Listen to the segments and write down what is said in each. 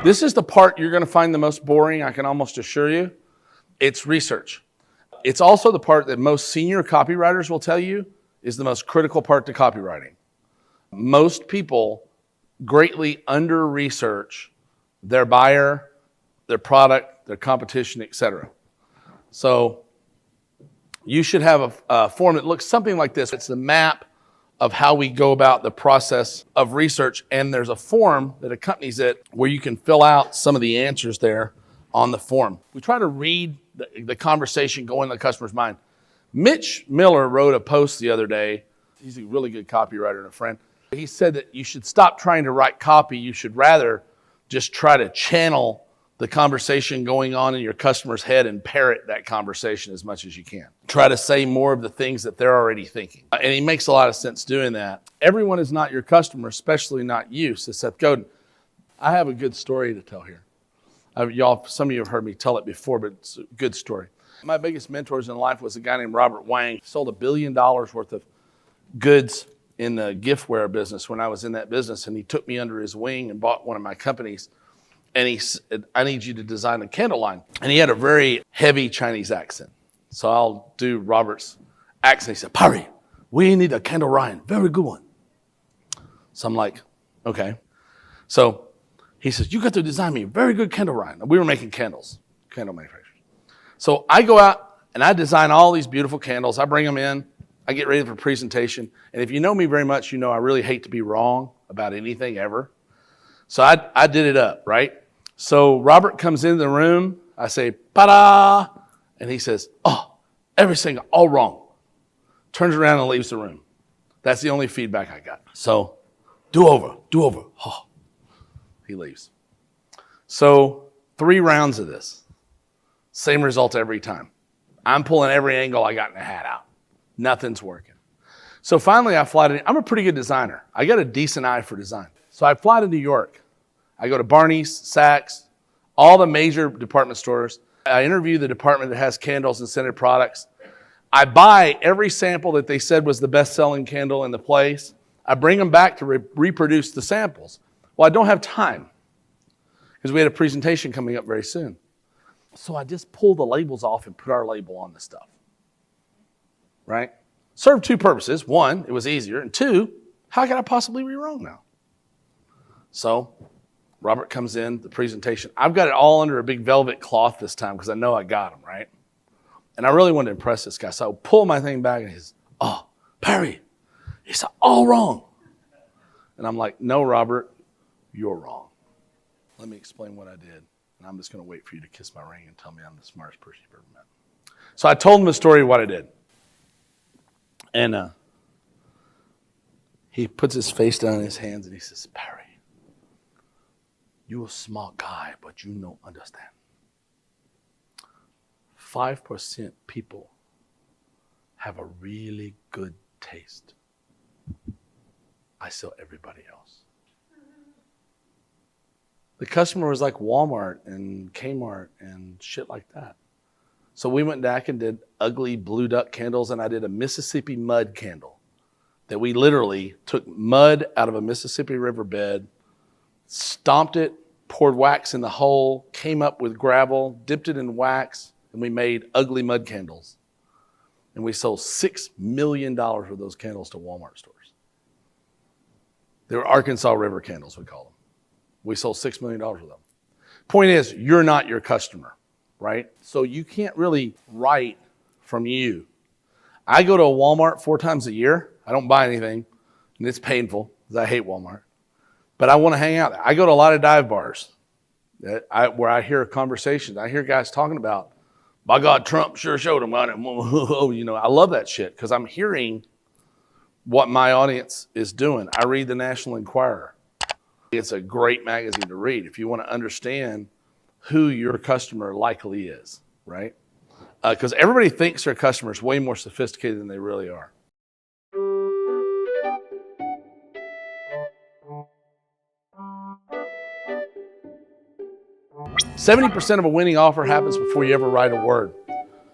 This is the part you're going to find the most boring, I can almost assure you. It's research. It's also the part that most senior copywriters will tell you is the most critical part to copywriting. Most people greatly under-research their buyer, their product, their competition, etc. So you should have a form that looks something like this. It's the map of how we go about the process of research, and there's a form that accompanies it where you can fill out some of the answers there on the form. We try to read the conversation going in the customer's mind. Mitch Miller wrote a post the other day. He's a really good copywriter and a friend. He said that you should stop trying to write copy. You should rather just try to channel the conversation going on in your customer's head and parrot that conversation as much as you can. Try to say more of the things that they're already thinking. And he makes a lot of sense doing that. Everyone is not your customer, especially not you, says Seth Godin. I have a good story to tell here. Some of you have heard me tell it before, but it's a good story. My biggest mentors in life was a guy named Robert Wang. He sold $1 billion worth of goods in the giftware business when I was in that business, and he took me under his wing and bought one of my companies. And he said, I need you to design a candle line. And he had a very heavy Chinese accent. So I'll do Robert's accent. He said, Parry, we need a candle line. Very good one. So I'm like, okay. So he says, you got to design me a very good candle line. We were making candles, candle manufacturers. So I go out and I design all these beautiful candles. I bring them in. I get ready for presentation. And if you know me very much, you know I really hate to be wrong about anything ever. So I did it up, right? So Robert comes into the room. I say, pa-da! And he says, oh, everything all wrong. Turns around and leaves the room. That's the only feedback I got. So do over. Oh. He leaves. So 3 rounds of this. Same result every time. I'm pulling every angle I got in the hat out. Nothing's working. So finally I fly to, I'm a pretty good designer. I got a decent eye for design. So I fly to New York. I go to Barney's, Saks, all the major department stores. I interview the department that has candles and scented products. I buy every sample that they said was the best-selling candle in the place. I bring them back to reproduce the samples. Well, I don't have time because we had a presentation coming up very soon. So I just pull the labels off and put our label on the stuff, right? Served 2 purposes. 1, it was easier. And 2, how could I possibly be wrong now? So Robert comes in, the presentation. I've got it all under a big velvet cloth this time because I know I got him, right? And I really wanted to impress this guy. So I pull my thing back and he says, oh, Perry, it's all wrong. And I'm like, no, Robert, you're wrong. Let me explain what I did. And I'm just going to wait for you to kiss my ring and tell me I'm the smartest person you've ever met. So I told him the story of what I did. And he puts his face down in his hands and he says, Perry, you're a smart guy, but you don't understand. 5% people have a really good taste. I sell everybody else. The customer was like Walmart and Kmart and shit like that. So we went back and did ugly blue duck candles, and I did a Mississippi mud candle that we literally took mud out of a Mississippi riverbed, stomped it, poured wax in the hole, came up with gravel, dipped it in wax, and we made ugly mud candles. And we sold $6 million worth of those candles to Walmart stores. They were Arkansas River candles, we call them. We sold $6 million of them. Point is, you're not your customer, right? So you can't really write from you. I go to a Walmart 4 times a year. I don't buy anything, and it's painful because I hate Walmart. But I want to hang out there. I go to a lot of dive bars where I hear conversations. I hear guys talking about, by God, Trump sure showed him. You know, I love that shit because I'm hearing what my audience is doing. I read the National Enquirer. It's a great magazine to read if you want to understand who your customer likely is, right? Because everybody thinks their customer is way more sophisticated than they really are. 70% of a winning offer happens before you ever write a word.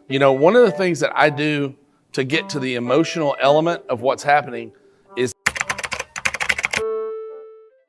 You know, one of the things that I do to get to the emotional element of what's happening